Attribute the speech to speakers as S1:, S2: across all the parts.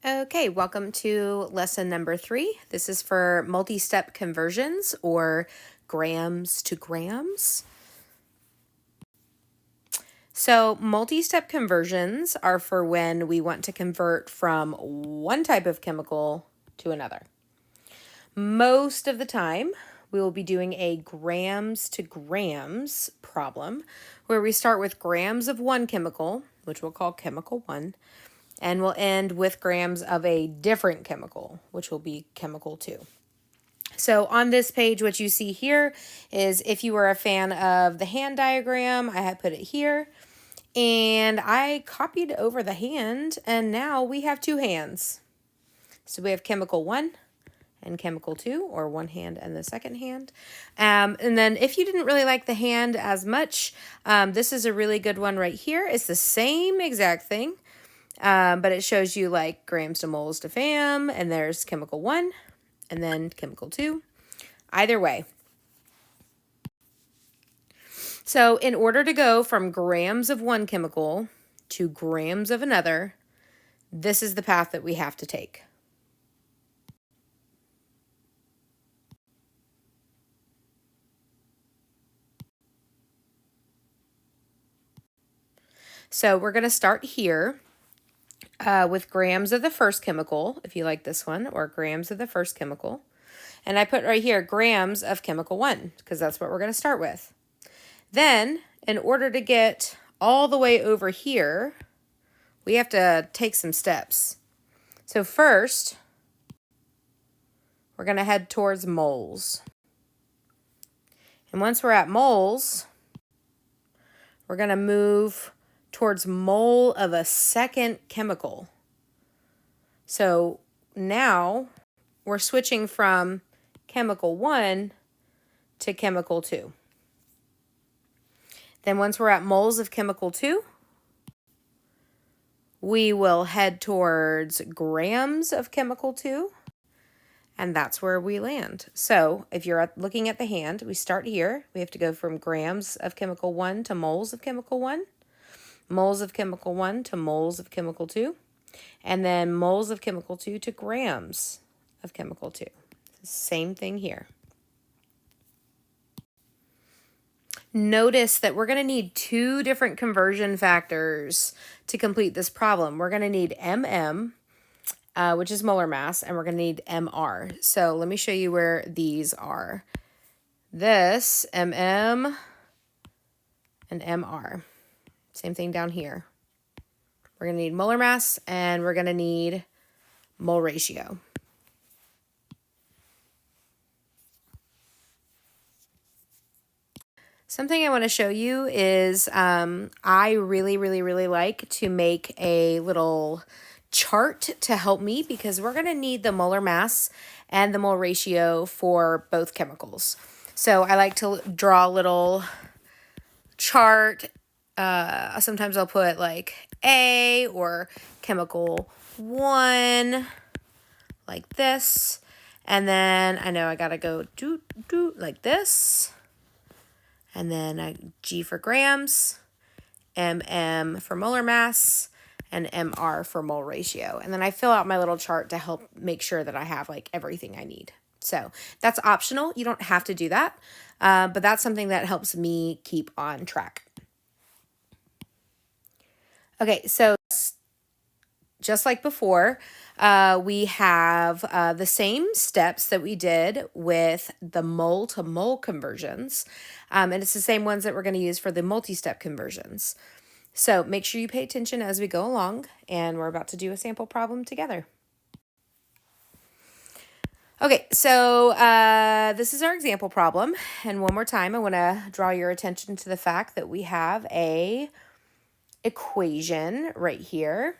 S1: Okay, welcome to lesson number 3. This is for multi-step conversions or grams to grams. So multi-step conversions are for when we want to convert from one type of chemical to another. Most of the time, we will be doing a grams to grams problem where we start with grams of one chemical, which we'll call chemical 1, and we'll end with grams of a different chemical, which will be chemical 2. So on this page, what you see here is if you were a fan of the hand diagram, I had put it here, and I copied over the hand, and now we have 2 hands. So we have chemical 1 and chemical 2, or one hand and the second hand. And then if you didn't really like the hand as much, this is a really good one right here. It's the same exact thing. But it shows you like grams to moles to fam, and there's chemical 1 and then chemical 2. Either way. So in order to go from grams of one chemical to grams of another, this is the path that we have to take. So we're going to start here with grams of the first chemical, if you like this one, or grams of the first chemical. And I put right here grams of chemical 1 because that's what we're going to start with. Then, in order to get all the way over here, we have to take some steps. So first, we're going to head towards moles. And once we're at moles, we're going to move towards mole of a second chemical. So now we're switching from chemical 1 to chemical 2. Then once we're at moles of chemical 2, we will head towards grams of chemical 2, and that's where we land. So if you're looking at the hand, we start here. We have to go from grams of chemical 1 to moles of chemical 1, moles of chemical 1 to moles of chemical 2, and then moles of chemical 2 to grams of chemical 2. Same thing here. Notice that we're going to need 2 different conversion factors to complete this problem. We're going to need MM, which is molar mass, and we're going to need MR. So let me show you where these are. This, MM, and MR. Same thing down here. We're going to need molar mass, and we're going to need mole ratio. Something I want to show you is I really like to make a little chart to help me because we're going to need the molar mass and the mole ratio for both chemicals. So I like to draw a little chart. Sometimes I'll put like A or chemical 1 like this. And then I know I got to go do like this. And then G for grams, MM for molar mass, and MR for mole ratio. And then I fill out my little chart to help make sure that I have like everything I need. So that's optional. You don't have to do that, but that's something that helps me keep on track. Okay, so just like before, we have the same steps that we did with the mole to mole conversions. And it's the same ones that we're going to use for the multi-step conversions. So make sure you pay attention as we go along, and we're about to do a sample problem together. Okay, so this is our example problem. And one more time, I want to draw your attention to the fact that we have a equation right here.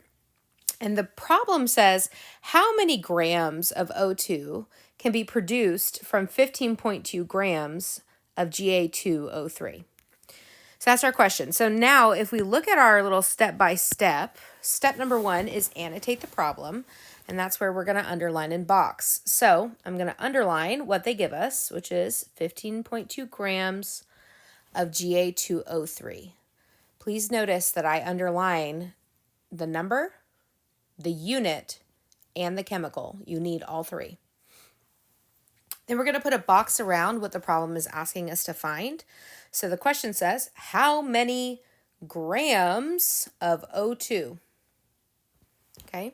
S1: And the problem says, how many grams of O2 can be produced from 15.2 grams of Ga2O3? So that's our question. So now if we look at our little step-by-step, step number 1 is annotate the problem, and that's where we're going to underline in box. So I'm going to underline what they give us, which is 15.2 grams of Ga2O3. Please notice that I underline the number, the unit, and the chemical. You need all three. Then we're going to put a box around what the problem is asking us to find. So the question says, how many grams of O2? Okay.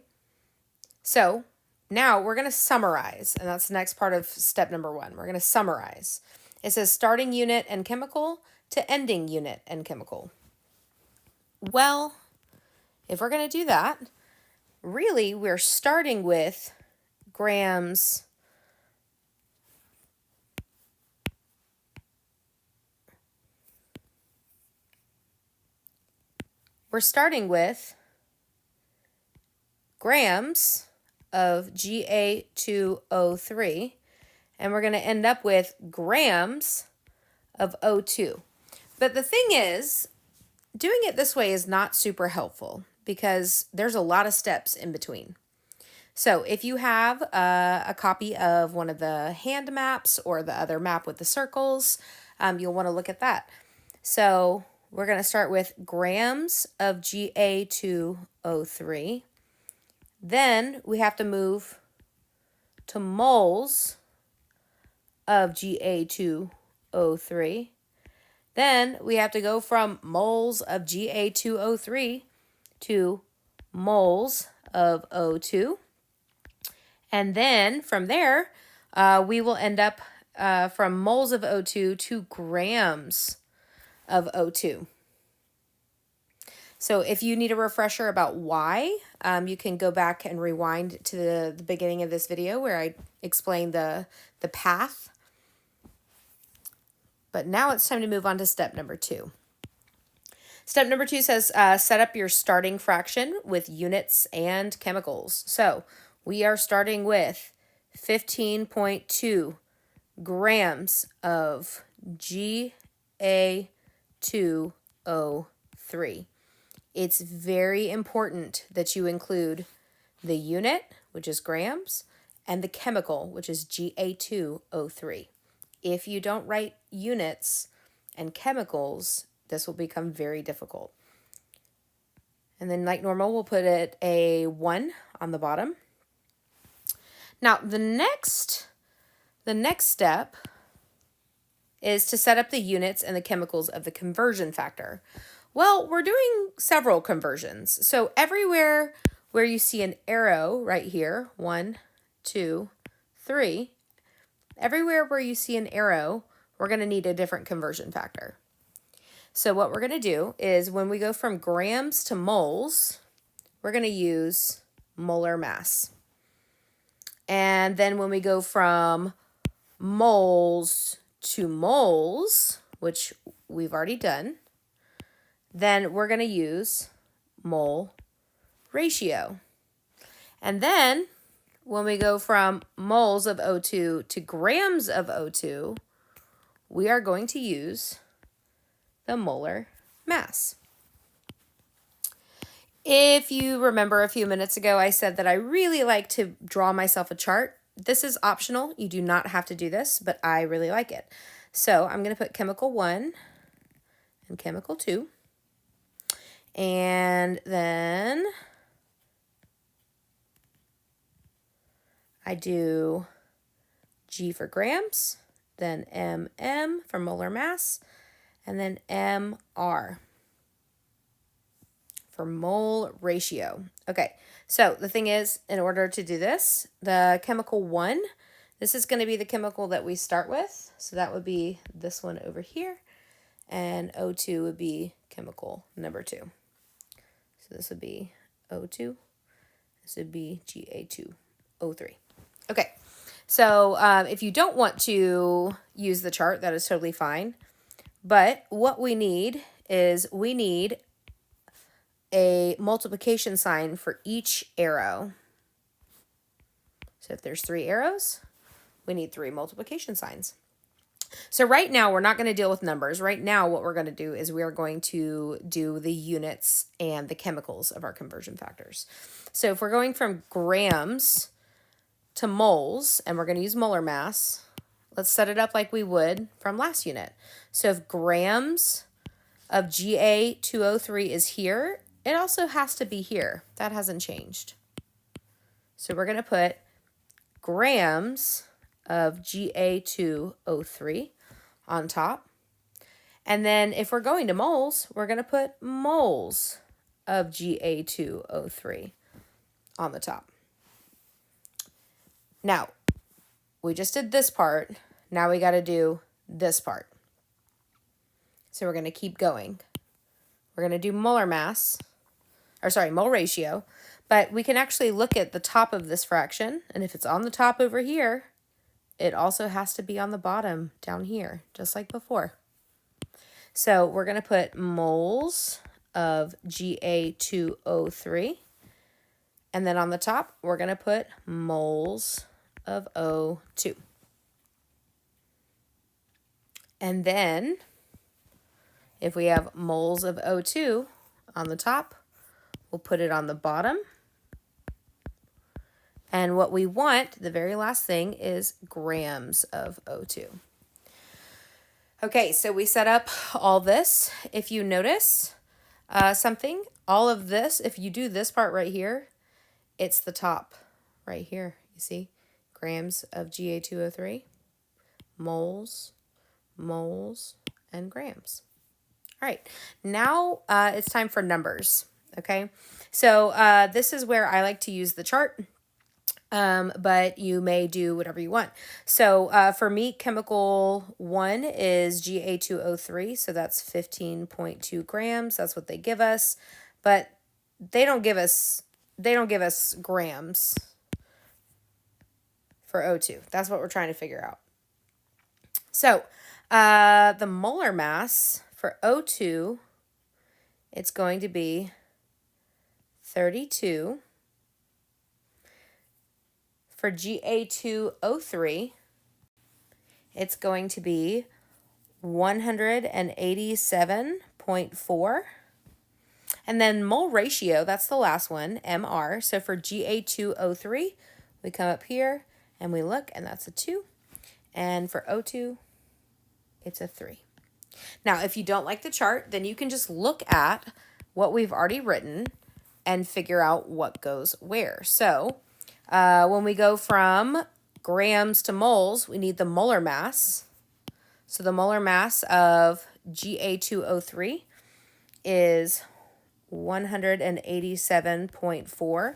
S1: So now we're going to summarize, and that's the next part of step number 1. We're going to summarize. It says starting unit and chemical to ending unit and chemical. Well, if we're going to do that, really we're starting with grams of Ga2O3, and we're going to end up with grams of O2. But the thing is, doing it this way is not super helpful because there's a lot of steps in between. So if you have a copy of one of the hand maps or the other map with the circles, you'll want to look at that. So we're going to start with grams of Ga2O3. Then we have to move to moles of Ga2O3. Then we have to go from moles of Ga2O3 to moles of O2. And then from there, we will end up from moles of O2 to grams of O2. So if you need a refresher about why, you can go back and rewind to the beginning of this video where I explained the path. But now it's time to move on to step number 2. Step number 2 says set up your starting fraction with units and chemicals. So we are starting with 15.2 grams of Ga2O3. It's very important that you include the unit, which is grams, and the chemical, which is Ga2O3. If you don't write units and chemicals, this will become very difficult. And then like normal, we'll put it a 1 on the bottom. Now, the next step is to set up the units and the chemicals of the conversion factor. Well, we're doing several conversions. So everywhere where you see an arrow right here, 1, 2, 3, everywhere where you see an arrow, we're going to need a different conversion factor. So what we're going to do is when we go from grams to moles, we're going to use molar mass. And then when we go from moles to moles, which we've already done, then we're going to use mole ratio. And then when we go from moles of O2 to grams of O2, we are going to use the molar mass. If you remember a few minutes ago, I said that I really like to draw myself a chart. This is optional. You do not have to do this, but I really like it. So I'm going to put chemical 1 and chemical 2. And then I do G for grams, then MM for molar mass, and then MR for mole ratio. Okay, so the thing is, in order to do this, the chemical 1, this is going to be the chemical that we start with. So that would be this one over here. And O2 would be chemical number 2. So this would be O2. This would be Ga2O3. Okay, so if you don't want to use the chart, that is totally fine. But what we need is we need a multiplication sign for each arrow. So if there's 3 arrows, we need 3 multiplication signs. So right now, we're not going to deal with numbers. Right now, what we're going to do is we are going to do the units and the chemicals of our conversion factors. So if we're going from grams to moles, and we're going to use molar mass, let's set it up like we would from last unit. So if grams of Ga2O3 is here, it also has to be here. That hasn't changed. So we're going to put grams of Ga2O3 on top. And then if we're going to moles, we're going to put moles of Ga2O3 on the top. Now, we just did this part. Now we got to do this part. So we're going to keep going. We're going to do molar mass, mole ratio, but we can actually look at the top of this fraction, and if it's on the top over here, it also has to be on the bottom down here, just like before. So we're going to put moles of Ga2O3, and then on the top, we're going to put moles of O2. And then, if we have moles of O2 on the top, we'll put it on the bottom. And what we want, the very last thing, is grams of O2. Okay, so we set up all this. If you notice something, all of this, if you do this part right here, it's the top right here. You see? Grams of Ga2O3, moles, moles, and grams. All right, now it's time for numbers, okay? So this is where I like to use the chart, but you may do whatever you want. So for me, chemical 1 is Ga2O3, so that's 15.2 grams. That's what they give us, but they don't give us grams for O2. That's what we're trying to figure out. So the molar mass for O2, it's going to be 32. For Ga2O3, it's going to be 187.4. And then mole ratio, that's the last one, MR. So for Ga2O3, we come up here and we look, and that's a 2. And for O2, it's a 3. Now, if you don't like the chart, then you can just look at what we've already written and figure out what goes where. So when we go from grams to moles, we need the molar mass. So the molar mass of Ga2O3 is 187.4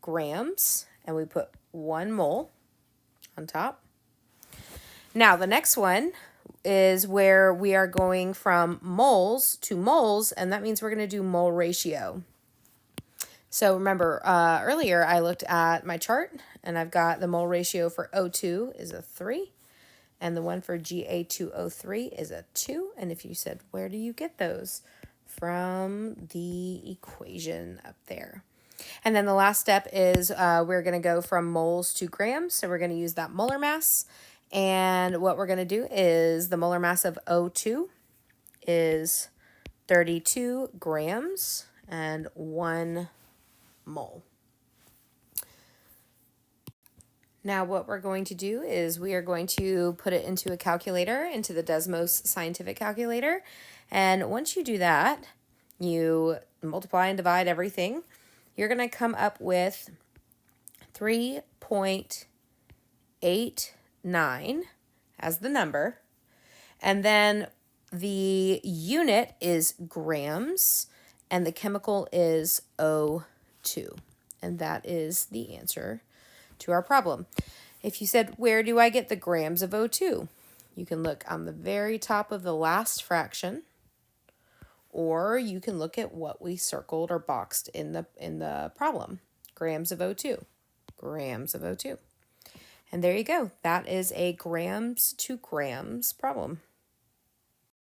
S1: grams, and we put 1 mole on top. Now, the next one is where we are going from moles to moles, and that means we're going to do mole ratio. So remember, earlier I looked at my chart, and I've got the mole ratio for O2 is a 3, and the one for Ga2O3 is a 2. And if you said, where do you get those? From the equation up there. And then the last step is we're going to go from moles to grams. So we're going to use that molar mass. And what we're going to do is the molar mass of O2 is 32 grams and 1 mole. Now what we're going to do is we are going to put it into a calculator, into the Desmos scientific calculator. And once you do that, you multiply and divide everything. You're going to come up with 3.89 as the number. And then the unit is grams, and the chemical is O2. And that is the answer to our problem. If you said, where do I get the grams of O2? You can look on the very top of the last fraction, or you can look at what we circled or boxed in the problem. Grams of O2. Grams of O2. And there you go. That is a grams to grams problem.